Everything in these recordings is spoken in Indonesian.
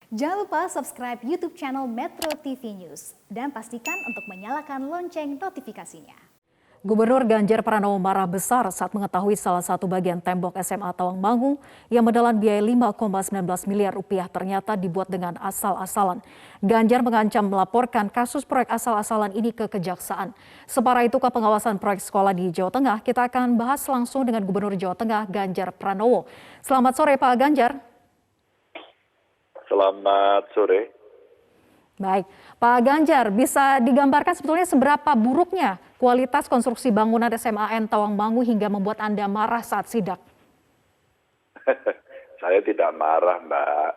Jangan lupa subscribe YouTube channel Metro TV News dan pastikan untuk menyalakan lonceng notifikasinya. Gubernur Ganjar Pranowo marah besar saat mengetahui salah satu bagian tembok SMA Tawangmangu yang menelan biaya 5,19 miliar rupiah ternyata dibuat dengan asal-asalan. Ganjar mengancam melaporkan kasus proyek asal-asalan ini ke kejaksaan. Separah itukah pengawasan proyek sekolah di Jawa Tengah? Kita akan bahas langsung dengan Gubernur Jawa Tengah Ganjar Pranowo. Selamat sore Pak Ganjar. Selamat sore. Baik, Pak Ganjar, bisa digambarkan sebetulnya seberapa buruknya kualitas konstruksi bangunan SMAN Tawangmangu hingga membuat Anda marah saat sidak? Saya tidak marah, Mbak.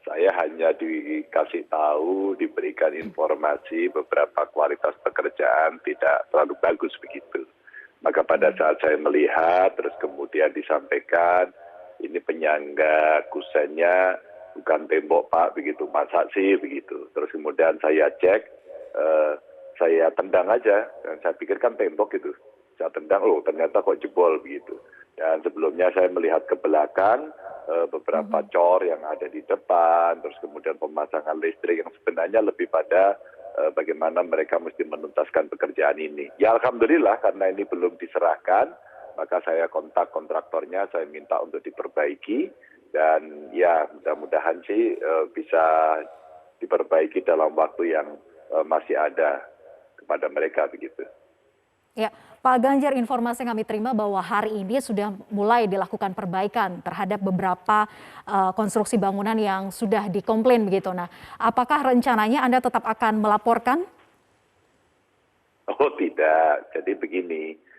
Saya hanya dikasih tahu, diberikan informasi beberapa kualitas pekerjaan tidak terlalu bagus begitu. Maka pada saat saya melihat, terus kemudian disampaikan, ini penyangga kusennya bukan tembok Pak, begitu, masa sih begitu. Terus kemudian saya cek, saya tendang aja, dan saya pikir kan tembok gitu. Saya tendang, oh ternyata kok jebol begitu. Dan sebelumnya saya melihat ke belakang, beberapa cor yang ada di depan, terus kemudian pemasangan listrik yang sebenarnya lebih pada bagaimana mereka mesti menuntaskan pekerjaan ini. Ya alhamdulillah karena ini belum diserahkan, maka saya kontak kontraktornya, saya minta untuk diperbaiki. Dan ya mudah-mudahan sih bisa diperbaiki dalam waktu yang masih ada kepada mereka begitu. Ya, Pak Ganjar, informasi yang kami terima bahwa hari ini sudah mulai dilakukan perbaikan terhadap beberapa konstruksi bangunan yang sudah dikomplain begitu. Nah, apakah rencananya Anda tetap akan melaporkan? Oh tidak, jadi begini.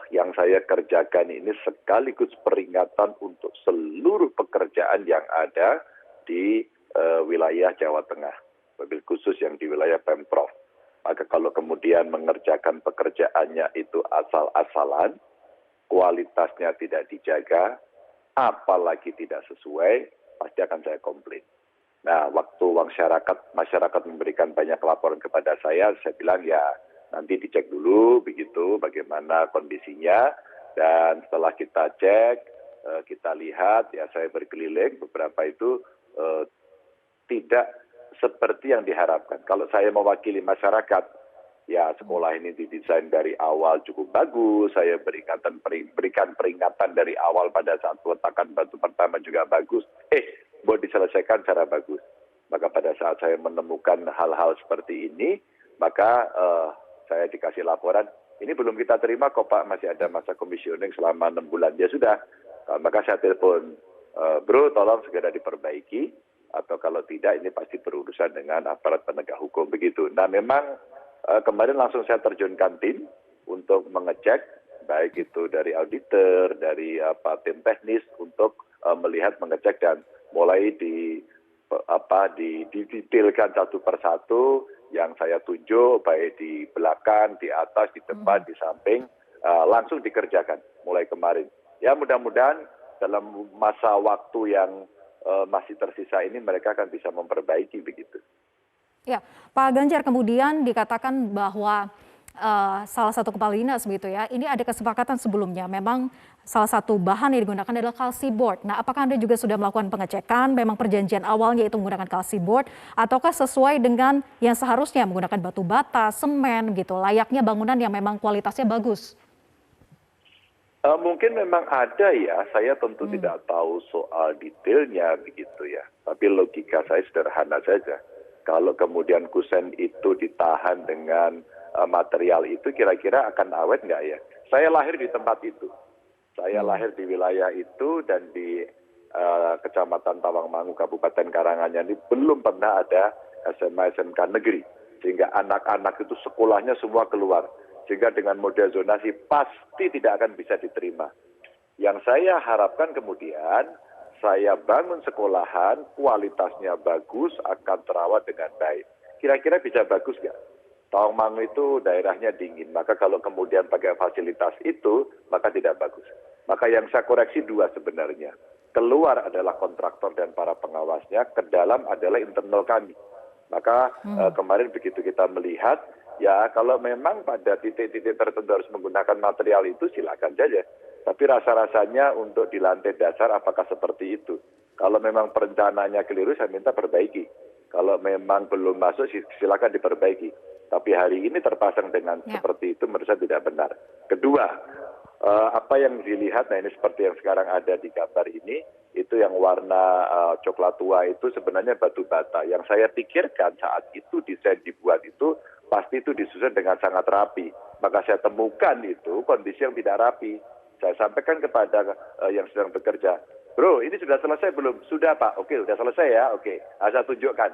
Yang saya kerjakan ini sekaligus peringatan untuk seluruh pekerjaan yang ada di wilayah Jawa Tengah, mobil khusus yang di wilayah Pemprov. Maka kalau kemudian mengerjakan pekerjaannya itu asal-asalan, kualitasnya tidak dijaga, apalagi tidak sesuai, pasti akan saya komplain. Nah, waktu masyarakat memberikan banyak laporan kepada saya bilang ya, nanti dicek dulu begitu bagaimana kondisinya, dan setelah kita cek, kita lihat, ya saya berkeliling, beberapa itu tidak seperti yang diharapkan. Kalau saya mewakili masyarakat, ya sekolah ini didesain dari awal cukup bagus, saya berikan peringatan dari awal pada saat peletakan batu pertama juga bagus, mau diselesaikan secara bagus. Maka pada saat saya menemukan hal-hal seperti ini, maka saya dikasih laporan, ini belum kita terima kok Pak, masih ada masa komisioning selama 6 bulan. Ya sudah, maka saya telepon, bro tolong segera diperbaiki, atau kalau tidak ini pasti berurusan dengan aparat penegak hukum begitu. Nah memang kemarin langsung saya terjunkan tim untuk mengecek, baik itu dari auditor, dari tim teknis untuk melihat, mengecek, dan mulai didetailkan satu persatu yang saya tunjuk, baik di belakang, di atas, di depan, di samping, langsung dikerjakan mulai kemarin. Ya mudah-mudahan dalam masa waktu yang masih tersisa ini mereka akan bisa memperbaiki begitu. Ya, Pak Ganjar, kemudian dikatakan bahwa salah satu kepala dinas begitu ya, ini ada kesepakatan sebelumnya, memang salah satu bahan yang digunakan adalah kalsiboard. Nah, apakah Anda juga sudah melakukan pengecekan, memang perjanjian awalnya itu menggunakan kalsiboard, ataukah sesuai dengan yang seharusnya menggunakan batu bata, semen gitu, layaknya bangunan yang memang kualitasnya bagus? Mungkin memang ada ya, saya tentu tidak tahu soal detailnya begitu ya, tapi logika saya sederhana saja. Kalau kemudian kusen itu ditahan dengan material itu, kira-kira akan awet nggak ya? Saya lahir di tempat itu. Saya lahir di wilayah itu, dan di Kecamatan Tawangmangu, Kabupaten Karanganyar ini belum pernah ada SMA SMK negeri. Sehingga anak-anak itu sekolahnya semua keluar. Sehingga dengan model zonasi pasti tidak akan bisa diterima. Yang saya harapkan kemudian, saya bangun sekolahan, kualitasnya bagus, akan terawat dengan baik. Kira-kira bisa bagus nggak? Tawangmangu itu daerahnya dingin, maka kalau kemudian pakai fasilitas itu, maka tidak bagus. Maka yang saya koreksi dua sebenarnya. Keluar adalah kontraktor dan para pengawasnya, ke dalam adalah internal kami. Maka kemarin begitu kita melihat, ya kalau memang pada titik-titik tertentu harus menggunakan material itu silakan saja. Tapi rasa-rasanya untuk di lantai dasar apakah seperti itu? Kalau memang perencanaannya keliru, saya minta perbaiki. Kalau memang belum masuk, silakan diperbaiki. Tapi hari ini terpasang dengan seperti itu, menurut saya tidak benar. Kedua, apa yang dilihat, nah ini seperti yang sekarang ada di gambar ini, itu yang warna coklat tua itu sebenarnya batu bata. Yang saya pikirkan saat itu desain dibuat itu, pasti itu disusun dengan sangat rapi. Maka saya temukan itu kondisi yang tidak rapi. Saya sampaikan kepada yang sedang bekerja, bro, ini sudah selesai belum? Sudah Pak, oke sudah selesai ya, oke. Nah, saya tunjukkan.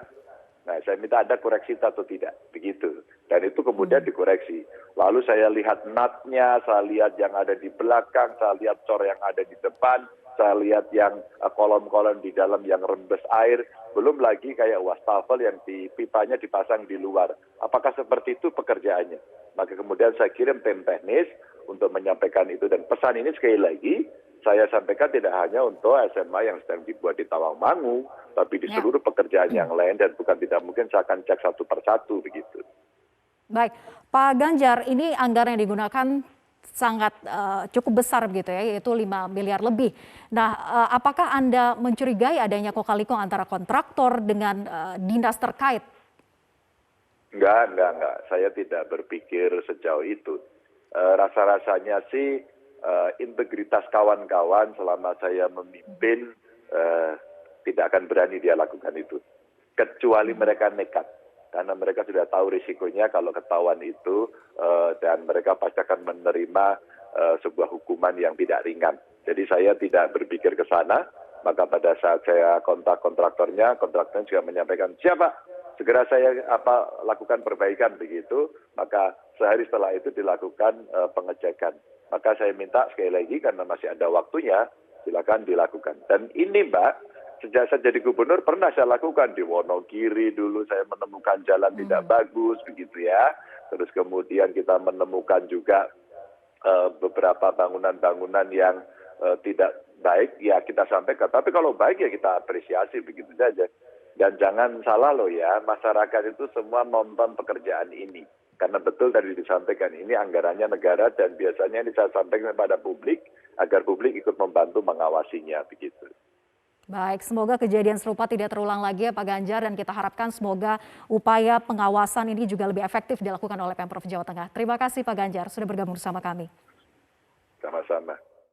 Nah, saya minta Anda koreksi atau tidak, begitu. Dan itu kemudian dikoreksi. Lalu saya lihat natnya, saya lihat yang ada di belakang, saya lihat cor yang ada di depan, saya lihat yang kolom-kolom di dalam yang rembes air, belum lagi kayak wastafel yang di pipanya dipasang di luar. Apakah seperti itu pekerjaannya? Maka kemudian saya kirim tim teknis untuk menyampaikan itu, dan pesan ini sekali lagi saya sampaikan tidak hanya untuk SMA yang sedang dibuat di Tawangmangu, tapi di seluruh pekerjaan yang lain, dan bukan tidak mungkin saya akan cek satu persatu begitu. Baik, Pak Ganjar, ini anggaran yang digunakan sangat cukup besar begitu ya, yaitu 5 miliar lebih. Nah, apakah Anda mencurigai adanya kong-kali-kong antara kontraktor dengan dinas terkait? Enggak. Saya tidak berpikir sejauh itu. Rasa-rasanya sih integritas kawan-kawan selama saya memimpin tidak akan berani dia lakukan itu. Kecuali mereka nekat. Karena mereka sudah tahu risikonya kalau ketahuan itu, dan mereka pasti akan menerima sebuah hukuman yang tidak ringan. Jadi saya tidak berpikir ke sana, maka pada saat saya kontak kontraktornya juga menyampaikan, siapa? Segera saya lakukan perbaikan begitu, maka sehari setelah itu dilakukan pengecekan. Maka saya minta sekali lagi karena masih ada waktunya, silakan dilakukan. Dan ini Mbak, sejak saya jadi gubernur pernah saya lakukan di Wonogiri dulu, saya menemukan jalan tidak bagus begitu ya. Terus kemudian kita menemukan juga beberapa bangunan-bangunan yang tidak baik, ya kita sampaikan. Tapi kalau baik ya kita apresiasi begitu saja. Dan jangan salah loh ya, masyarakat itu semua nonton pekerjaan ini. Karena betul tadi disampaikan, ini anggarannya negara dan biasanya ini saya sampaikan kepada publik, agar publik ikut membantu mengawasinya begitu. Baik, semoga kejadian serupa tidak terulang lagi ya Pak Ganjar, dan kita harapkan semoga upaya pengawasan ini juga lebih efektif dilakukan oleh Pemprov Jawa Tengah. Terima kasih Pak Ganjar sudah bergabung bersama kami. Sama-sama.